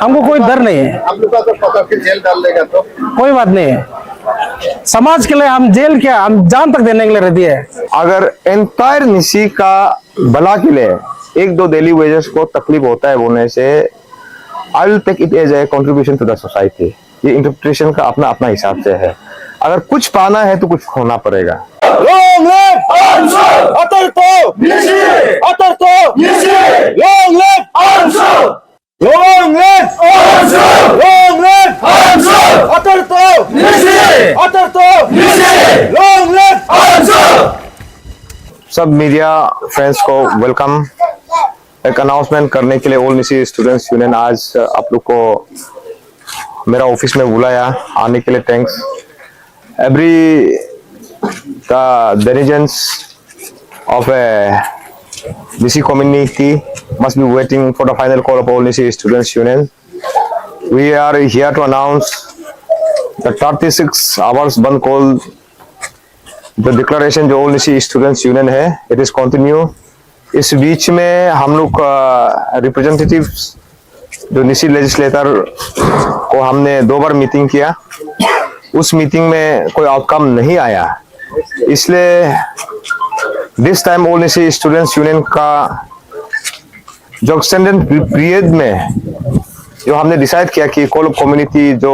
हमको कोई डर नहीं है। आप लोग का तो पकड़ के जेल डाल देगा तो कोई बात नहीं है, समाज के लिए हम जेल क्या, हम जान तक देने के लिए रेडी है। अगर एंटायर निसी का भला के लिए एक दो डेली वेजेस को तकलीफ होता है बोलने से, I will take it as a contribution to the society. ये इंटरप्रिटेशन का अपना अपना हिसाब से है। अगर कुछ पाना है तो कुछ खोना पड़ेगा। Long live Answer! Atarto! Nishi! Atarto! Nishi! Long live Answer! Long live Answer! Long live Answer! Atarto! Nishi! Atarto! Nishi! Long live Answer! सब मीडिया फ्रेंड्स को वेलकम। एक अनाउंसमेंट करने के लिए ऑल निसी स्टूडेंट्स यूनियन आज आप लोग को मेरा ऑफिस में बुलाया, आने के लिए thanks. Every the denizens of a Nisi community must be waiting for the final call of all Nisi Students Union. We are here to announce the 36 hours band call, the declaration जो all Nisi Students Union है, it is continue. इस बीच में हम लोग representatives जो निसी legislator को हमने 2 बार meeting किया, उस मीटिंग में कोई आउटकम नहीं आया। इसलिए this time all Nyishi students union का जो एक्सटेंडेड पीरियड में जो हमने डिसाइड किया कि कॉल ऑफ कम्युनिटी जो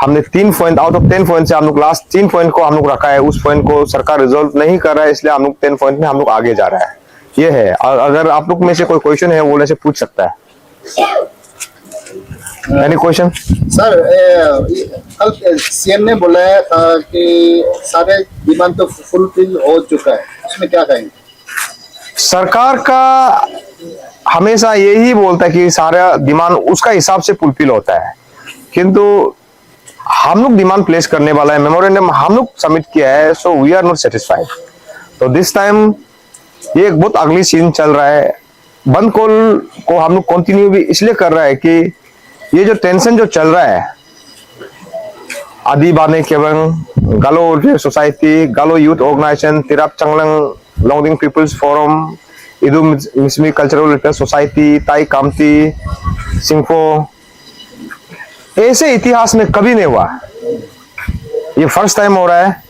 हमने 3 पॉइंट आउट ऑफ 10 पॉइंट से हम लोग लास्ट 3 पॉइंट को हम लोग रखा है, उस पॉइंट को सरकार रिजोल्व नहीं कर रहा है, इसलिए हम लोग 10 पॉइंट में हम लोग आगे जा रहा है। ये है, और अगर आप लोग में से कोई क्वेश्चन है वो ऐसे पूछ सकता है। Any question? सर, कल सीएम ने बुलाया था कि सारे डिमांड तो फुलफिल हो चुका है, उसमें क्या कहेंगे? सरकार का हमेशा यही बोलता है कि सारा डिमांड उसका हिसाब से फुलफिल होता है, किंतु हम लोग डिमांड प्लेस करने वाला है, मेमोरेंडम हम लोग सबमिट किया है, so we are not satisfied. तो दिस टाइम ये एक बहुत अगली सीन चल रहा है। बंद कॉल को हम लोग कंटिन्यू भी इसलिए कर रहा है कि ये जो टेंशन जो चल रहा है, आदि बाने केवल Galo society, Galo youth organisation, Tirap Changlang Longding peoples forum, Idu Mishmi cultural welfare society, ताई कामती, सिंफो, ऐसे इतिहास में कभी नहीं हुआ, ये फर्स्ट टाइम हो रहा है।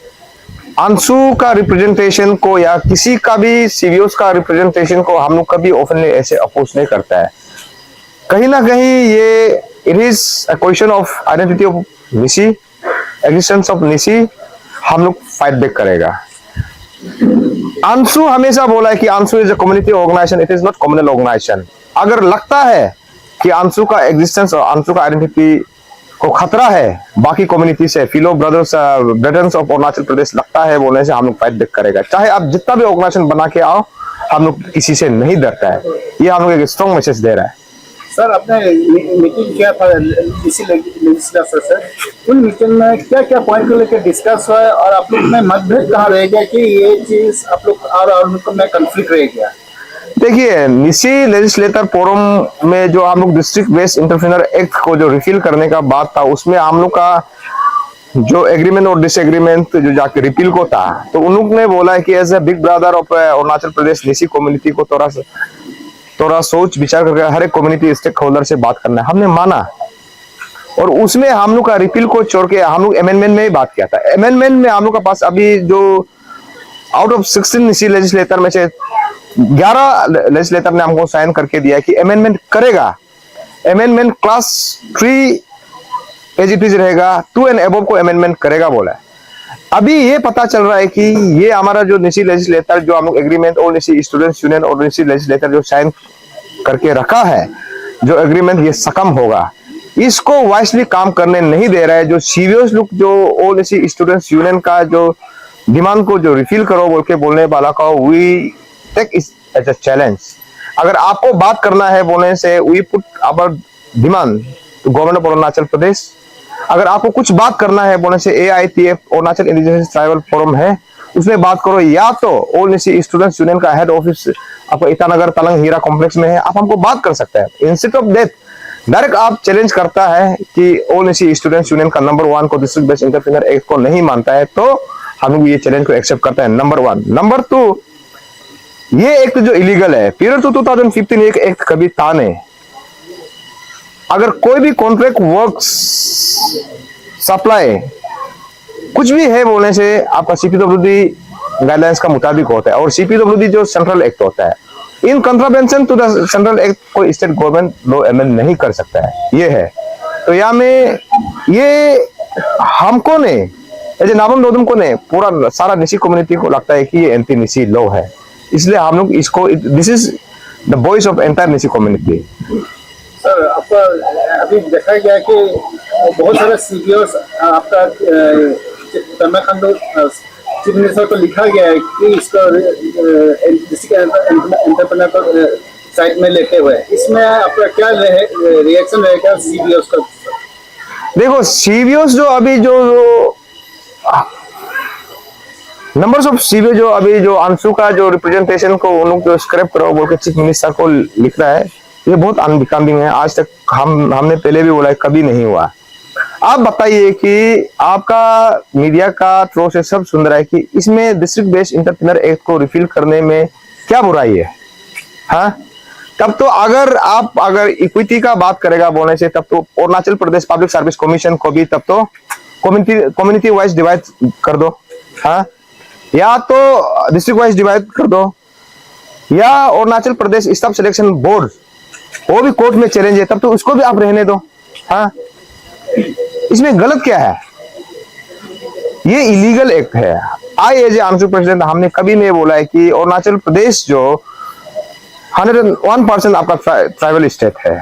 अंशु का रिप्रेजेंटेशन को या किसी का भी सीवीओस का रिप्रेजेंटेशन को हम लोग कभी ओपनली ऐसे अपोज नहीं करता है। कहीं ना कहीं ये it is a question of identity of Nyishi, existence of Nyishi, हम लोग फाइट बैक करेगा। अंशु हमेशा बोला है कि Anshu is a community organisation, it is not communal organisation. अगर लगता है कि अंशु का एग्जिस्टेंस और अंशु का आइडेंटिटी को खतरा है बाकी कम्युनिटी से, फिलो ब्रदर्स ब्रदर्स ऑफ अरुणाचल प्रदेश लगता है बोलने से हम लोग फाइट बैक करेगा। चाहे आप जितना भी ऑर्गेनाइजेशन बना के आओ, हम लोग किसी से नहीं डरता है। ये हम लोग एक स्ट्रॉन्ग मैसेज दे रहा है। सर, आपने मीटिंग किया था इसी लेजिस्लेचर से, उन मीटिंग में क्या क्या पॉइंट को लेकर डिस्कस हुआ है और आप लोग में मतभेद कहाँ रह गया कि ये चीज आप लोग और में कंफ्लिक्ट रह गया? देखिए, निसी लेजिस्लेटर फोरम में जो हम लोग डिस्ट्रिक्ट बेस्ड एंटरप्रेन्योर एक्ट को जो रिफिल करने का बात था, उसमें हम लोग का जो एग्रीमेंट और डिसएग्रीमेंट जो जाके रिपील को था, तो उन लोग ने बोला है कि as a big brother of Arunachal Pradesh Nyishi community को थोड़ा सोच विचार करके हर एक कम्युनिटी स्टेक होल्डर से बात करना है। हमने माना और उसमें हम लोग का रिपील को छोड़ के हम लोग अमेंडमेंट में ही बात किया था। अमेंडमेंट में हम लोग का पास अभी जो आउट ऑफ 16 निसी लेजिस्लेटर में से 11 लेजिस्लेटर ने हमको साइन करके दिया कि अमेंडमेंट करेगा। Amendment class 3 as it is रहेगा, 2 एंड अबव को अमेंडमेंट करेगा बोला है। अभी ये पता चल रहा है कि ये हमारा जो निसी लेजिस्लेटर जो हम लोग एग्रीमेंट और निसी स्टूडेंट्स यूनियन और निसी लेजिस्लेटर जो साइन करके रखा है, जो एग्रीमेंट ये सकम होगा, इसको वाइसली काम करने नहीं दे रहा है। जो सीवियस लोग जो ऑल निसी स्टूडेंट्स यूनियन का जो डिमांड को जो रिफिल करो बोल के बोलने वाला का, we take it as a challenge. अगर आपको बात करना है बोलने से, we put our demand to government of Arunachal Pradesh. अगर आपको कुछ बात करना है बोलने से, AITF Arunachal indigenous tribal forum है, उसमें बात करो, या तो ऑल निसी स्टूडेंट्स यूनियन का हेड ऑफिस आपको ईटानगर तलंग हीरा कॉम्प्लेक्स में है, आप हमको बात कर सकते हैं। इंस्टेड ऑफ दैट डायरेक्ट आप चैलेंज करता है कि ऑल निसी स्टूडेंट्स यूनियन का नंबर 1 को डिस्ट्रिक्ट बेस्ड एंटरप्रेन्योर एक्ट को नहीं मानता है, तो हम लोग ये चैलेंज को एक्सेप्ट करते हैं। नंबर 1। नंबर 2, ये एक्ट जो इलीगल है, पीरियड टू 2015 एक एक्ट कभी था नहीं, अगर कोई भी कॉन्ट्रैक्ट वर्क्स सप्लाई कुछ भी है बोलने से आपका सीपीडब्ल्यूडी गाइडलाइंस का मुताबिक होता है, और सीपीडब्ल्यूडी जो सेंट्रल एक्ट होता है, in contravention to the central act कोई स्टेट गवर्नमेंट लॉ अमेंड नहीं कर सकता है, ये है। तो यहाँ में ये हमको ने एज ए नाबम नोदम को ने पूरा सारा निसी कम्युनिटी को लगता है कि ये एंटी निसी लॉ है, इसलिए हम लोग इसको, this is the voice of entire Nyishi community. Sir, आपका अभी देखा गया कि बहुत सारे सीपीओस आपका चीफ मिनिस्टर को लिखा गया है कि इसको एंटरप्रेन्योर को साइड में लेते हुए, इसमें आपका क्या रिएक्शन रहेगा सीबीओस का? देखो सीबीओस जो अभी जो नंबर्स ऑफ सीबीओ जो अभी जो अंशु का जो रिप्रेजेंटेशन को उन लोग जो स्क्रैप करो बोल के चीफ मिनिस्टर को लिख रहा है, ये बहुत अनबिकमिंग है। आज तक हमने पहले भी बोला है, कभी नहीं हुआ। आप बताइए कि आपका मीडिया का थ्रो से सब सुन रहा है कि इसमें डिस्ट्रिक्ट बेस्ड एंटरप्रेन्योर एक्ट को रिफिल करने में क्या बुराई है? हाँ, तब तो अगर इक्विटी का बात करेगा बोलने से, तब तो Arunachal Pradesh public service commission को भी तब तो कम्युनिटी वाइज डिवाइड कर दो, हाँ, या तो डिस्ट्रिक्ट वाइज डिवाइड कर दो, या Arunachal Pradesh staff selection board वो भी कोर्ट में चैलेंज है, तब तो उसको भी आप रहने दो। हाँ, इसमें गलत क्या है? ये इलीगल एक्ट है। I as a Anshu president हमने कभी नहीं बोला है कि अरुणाचल प्रदेश जो 101% आपका ट्राइबल स्टेट है,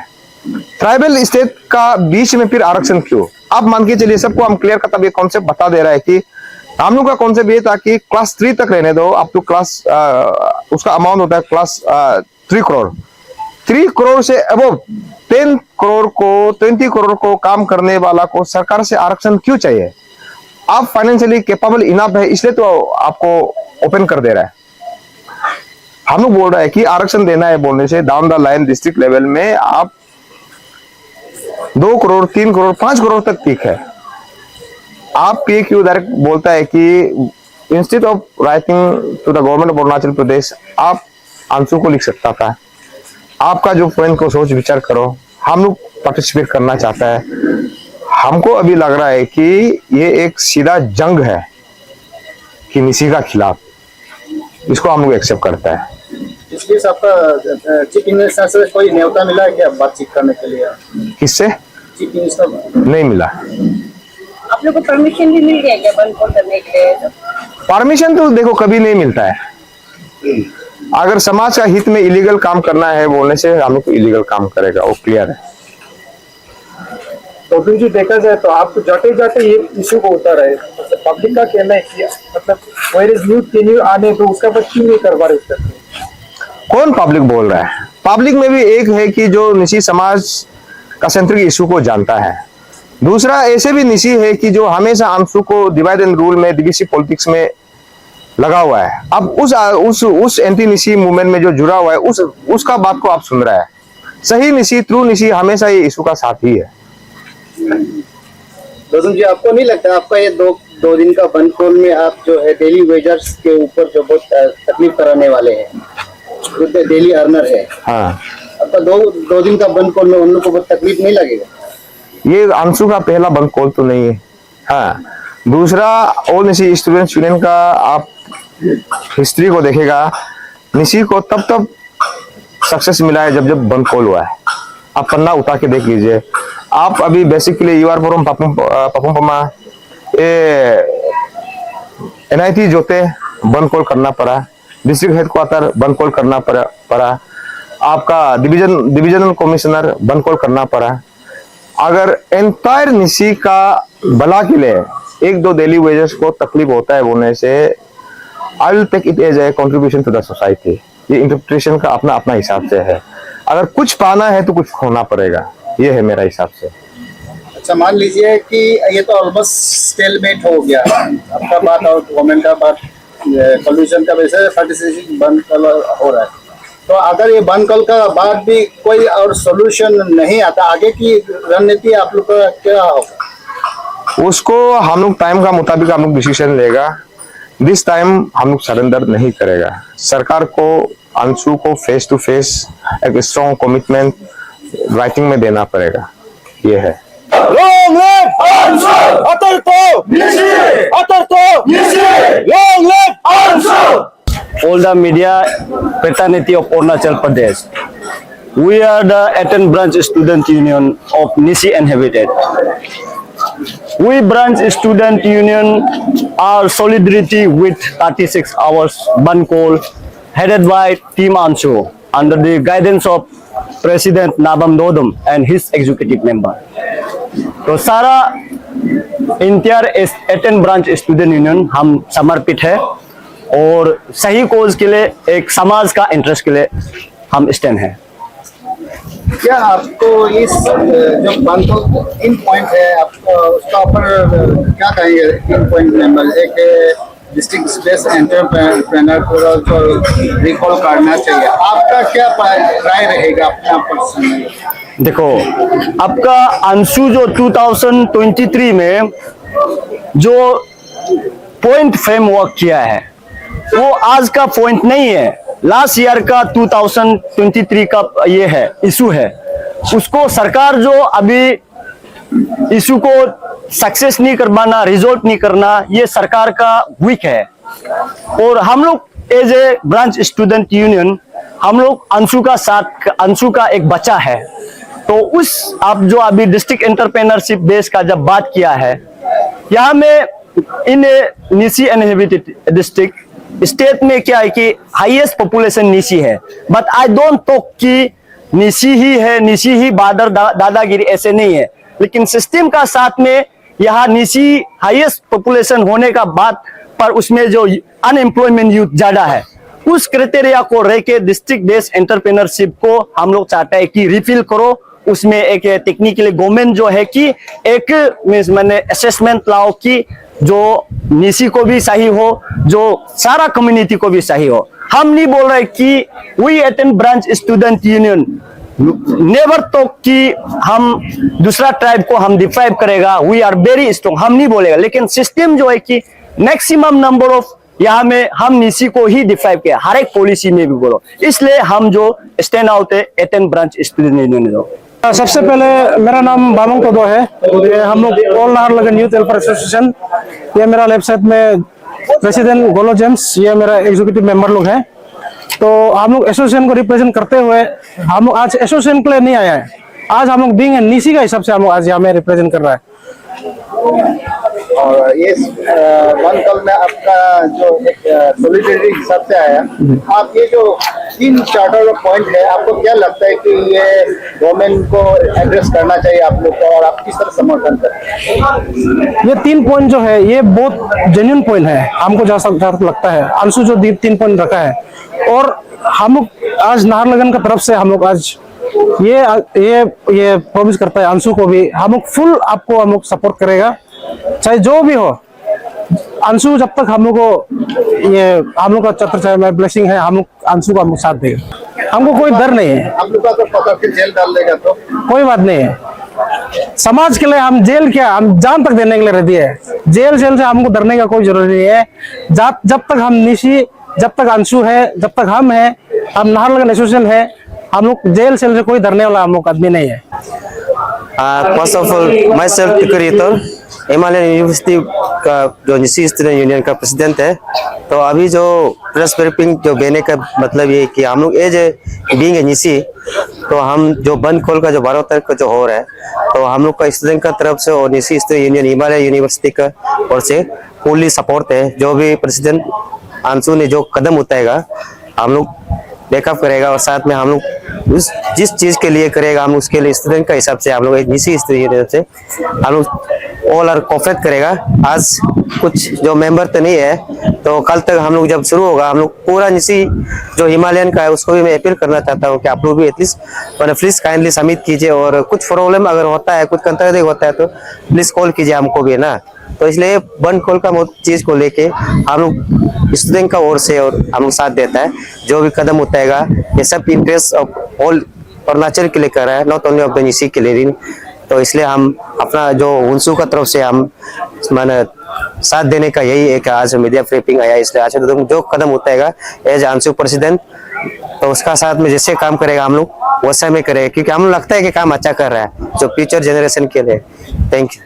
ट्राइबल स्टेट का बीच में फिर आरक्षण क्यों? आप मान के चलिए, सबको हम क्लियर का तब ये कॉन्सेप्ट बता दे रहा है कि हम लोग का कॉन्सेप्ट ये था कि क्लास 3 तक रहने दो, अब तो क्लास उसका अमाउंट होता है क्लास 3 करोड़, 3 करोड़ से अबव 10 करोड़ को 20 करोड़ को काम करने वाला को सरकार से आरक्षण क्यों चाहिए? आप फाइनेंशियली कैपेबल इनफ है, इसलिए तो आपको ओपन कर दे रहा है। हम लोग बोल रहे हैं कि आरक्षण देना है बोलने से down the line district level में आप 2 करोड़ 3 करोड़ 5 करोड़ तक ठीक है। आप पीक्यू डायरेक्ट बोलता है कि instead of writing to the government of Arunachal Pradesh, आप अंशु को लिख सकता था। आपका जो पॉइंट को सोच विचार करो, हम लोग पार्टिसिपेट करना चाहता है। हमको अभी लग रहा है कि ये एक सीधा जंग है कि निसी का खिलाफ, इसको हम लोग एक्सेप्ट करता है। इसलिए आपका चीफ मिनिस्टर से कोई न्योता मिला है क्या बातचीत करने के लिए? किससे? चीफ मिनिस्टर नहीं मिला। आप लोग को परमिशन भी मिल गया क्या बंद करने के लिए? परमिशन तो देखो कभी नहीं मिलता है। अगर समाज का हित में इलीगल काम करना है बोलने से हम लोग इलीगल काम करेगा, वो क्लियर है। तो जी देखा जाए तो आप जाते जाते ये इशू को उतार रहे, मतलब पब्लिक का कहना है कि मतलब वेयर इज न्यू टेन्यू आने तो उसका बस क्यों नहीं करवा रहे उसका? कौन पब्लिक बोल रहा है? पब्लिक में भी एक है कि जो निसी समाज का सेंट्रिक इशू को जानता है, दूसरा ऐसे भी निसी है कि जो हमेशा अंशु को डिवाइड एंड रूल में डीबीसी पॉलिटिक्स में लगा हुआ है। अब उस एंटी निसी मूवमेंट में जो जुड़ा हुआ है उसका बात को आप सुन रहा है। सही निसी ट्रू निसी हमेशा ये इशू का साथ ही है। दोस्तों जी, आपको नहीं लगता आपका ये दो दिन का बंद कॉल में आप जो है डेली वेजर्स के ऊपर जो बहुत तकलीफ कराने वाले हैं, जो डेली अर्नर है, हाँ, आपका दो दिन का बंद कॉल में उन लोगों को बहुत तकलीफ नहीं लगेगा? ये अंशु का पहला बंद कॉल तो नहीं है। हाँ, दूसरा ऑल निसी स्टूडेंट्स यूनियन का आप हिस्ट्री को देखेगा, निसी को तब सक्सेस मिला है जब बंद कॉल हुआ है। आप पन्ना उठा के देख लीजिए। आप अभी बेसिकली यूआर फोरम पपुमा NIT जोते बंद कॉल करना पड़ा, डिस्ट्रिक्ट हेडक्वार्टर बंद कॉल करना पड़ा, आपका डिविजनल कमिश्नर बंद कॉल करना पड़ा। अगर एंटायर निसी का भला के लिए 1-2 डेली वेजेस को तकलीफ होता है बोलने से, I will take it as a contribution to the society. ये इंटरप्रिटेशन का अपना हिसाब से है। अगर कुछ पाना है तो कुछ खोना पड़ेगा, ये है मेरा हिसाब से। अच्छा, मान लीजिए कि ये तो ऑलमोस्ट स्टेलमेट हो गया, आपका बात और गवर्नमेंट का बात, पॉल्यूशन का वैसे पार्टिसिपेशन बंद कल हो रहा है, तो अगर ये बंद कल का बाद भी कोई और सोल्यूशन नहीं आता, आगे की रणनीति आप लोग का क्या होगा? उसको हम लोग टाइम का मुताबिक हम लोग डिसीजन लेगा। दिस टाइम हम लोग सरेंडर नहीं करेगा। सरकार को अंशु को फेस टू फेस एक स्ट्रॉन्ग कमिटमेंट राइटिंग में देना पड़ेगा। ये है। Long live Answer! Atarto! Nishi! Atarto! Nishi! Long live Answer! All the media fraternity of Arunachal Pradesh. We are the 18 branch student union of Nisi and Habitat. We branch student union are solidarity with 36 hours Bankol headed by Team Anshu under the guidance of President Nabam Dodum and his executive member. तो सारा इंटियर 18 branch student union हम समर्पित है और सही कोज के लिए एक समाज का इंटरेस्ट के लिए हम स्टैंड हैं। क्या आपको इस जो बांधो 3 पॉइंट है आपको उसका ऊपर क्या कहेंगे 3 पॉइंट में एक डिस्ट्रिक्ट स्पेस एंटरप्रेन्योर को रिकॉल करना चाहिए, आपका क्या राय रहेगा अपना पर्सनल? देखो आपका अंशु जो 2023 में जो पॉइंट फ्रेमवर्क किया है वो आज का पॉइंट नहीं है, लास्ट ईयर का 2023 का ये है इशू है। उसको सरकार जो अभी इशू को सक्सेस नहीं कर पाना, रिजोल्व नहीं करना, ये सरकार का वीक है। और हम लोग as a branch student union हम लोग अंशु का साथ, अंशु का एक बच्चा है। तो उस आप जो अभी डिस्ट्रिक्ट एंटरप्रेन्योरशिप बेस का जब बात किया है, यहाँ में इन निसी इनहेबिटेड डिस्ट्रिक्ट स्टेट में क्या है कि हाईएस्ट पॉपुलेशन निसी है, बट आई डोंट टॉक कि निसी ही है, निसी ही बादर दादागिरी ऐसे नहीं है, लेकिन सिस्टम का साथ में यहाँ निसी हाईएस्ट पॉपुलेशन होने का बात पर उसमें जो अनएम्प्लॉयमेंट यूथ ज्यादा है, उस क्राइटेरिया को रह के डिस्ट्रिक्ट बेस्ड एंटरप्रेन्योरशिप को हम लोग चाहते हैं कि रिफिल करो। उसमें एक टेक्निकली गवर्नमेंट जो है कि एक मैंने असेसमेंट लाओ कि जो निसी को भी सही हो, जो सारा कम्युनिटी को भी सही हो। हम नहीं बोल रहे कि we 18 branch student union never तो कि हम दूसरा ट्राइब को हम डिफाइव करेगा, वी आर वेरी स्ट्रॉन्ग, हम नहीं बोलेगा, लेकिन सिस्टम जो है कि मैक्सिमम नंबर ऑफ यहाँ में हम निसी को ही डिफाइव किया हर एक पॉलिसी में भी बोलो, इसलिए हम जो स्टैंड आउट है 18 ब्रांच स्टूडेंट यूनियन। जो सबसे पहले मेरा नाम बामंग कोदो है, ये हम लोग all Naharlagun youth welfare association, ये मेरा लेफ्ट साइड में प्रेसिडेंट गोलो जेम्स, ये मेरा एग्जीक्यूटिव मेंबर लोग हैं। तो हम लोग एसोसिएशन को रिप्रेजेंट करते हुए हम लोग आज एसोसिएशन के लिए नहीं आया है, आज हम लोग बीइंग निसी का हिसाब से हम लोग आज यहाँ में रिप्रेजेंट कर रहा है। और ये वन कॉल में आपका जो एक सॉलिडरिटी हिसाब से आया, आप ये जो 3 चार्टर पॉइंट है, आपको क्या लगता है कि ये गवर्नमेंट को एड्रेस करना चाहिए आप लोग को, और आप किस तरह समर्थन करते हैं? ये 3 पॉइंट जो है ये बहुत जेन्युइन पॉइंट है, हमको जहाँ लगता है। अंशु जो 3 पॉइंट रखा है, और हम लोग आज नाहरलगुन की तरफ से हम लोग आज ये प्रॉमिस करता है अंशु को भी हम लोग फुल आपको हम लोग सपोर्ट करेगा, चाहे जो भी हो। अंशु जब तक हम लोग को ये हम लोग का छत्र चाहे मैं ब्लेसिंग है, हम लोग अंशु को हम लोग साथ देगा, हमको कोई डर नहीं है। आप लोग का अगर पकड़ के जेल डाल देगा तो कोई बात नहीं है, समाज के लिए हम जेल क्या, हम जान तक देने के लिए रहती है। जेल से हमको डरने का कोई जरूरी नहीं है। जब तक हम निशी, जब तक अंशु है, जब तक हम है, हम नाहरलगुन एसोसिएशन है, हम लोग जेल से कोई डरने वाला हम लोग आदमी नहीं है। First of all myself टिकरीतर हिमालयन यूनिवर्सिटी का जो निसी स्टूडेंट यूनियन का प्रेसिडेंट है। तो अभी जो प्रेस ब्रीफिंग जो देने का मतलब ये कि हम लोग एज बीइंग ए निसी, तो हम जो बंद खोल का जो 12 तारीख को जो हो रहा है, तो हम लोग का स्टूडेंट का तरफ से और निसी स्टूडेंट यूनियन हिमालय यूनिवर्सिटी का ओर से फुली सपोर्ट है। जो भी प्रेसिडेंट अंशु ने जो कदम उठाएगा हम लोग बैकअप करेगा, और साथ में हम लोग जिस चीज के लिए करेगा हम उसके लिए स्टूडेंट का हिसाब से हम लोग एक निसी स्टूडेंट से हम लोग ऑल आर कोऑपरेट करेगा। आज कुछ जो मेंबर तो नहीं है, तो कल तक हम लोग जब शुरू होगा हम लोग पूरा निसी जो हिमालयन का है उसको भी मैं अपील करना चाहता हूँ कि आप लोग भी एटलीस्ट प्लीज काइंडली सबमिट कीजिए, और कुछ प्रॉब्लम अगर होता है, कुछ कंट्रोल होता है तो प्लीज कॉल कीजिए हमको भी ना। तो इसलिए बंद कॉल का चीज को लेके हम लोग स्टूडेंट का ओर से और हम लोग साथ देता है। जो भी कदम उठाएगा ये सब इंटरेस्ट ऑफ ऑल अरुणाचल के लिए कर रहा है, नॉट ओनली ऑफ द निसी के लिए। तो इसलिए हम अपना जो अंशु का तरफ से हम माने साथ देने का यही एक आज मीडिया ब्रीफिंग आया। इसलिए आज जो कदम उठाएगा एज अंशु प्रेसिडेंट तो उसका साथ में जैसे काम करेगा हम लोग वैसा में करेगा, क्योंकि हम लोग लगता है कि काम अच्छा कर रहा है जो फ्यूचर जनरेशन के लिए। Thank you.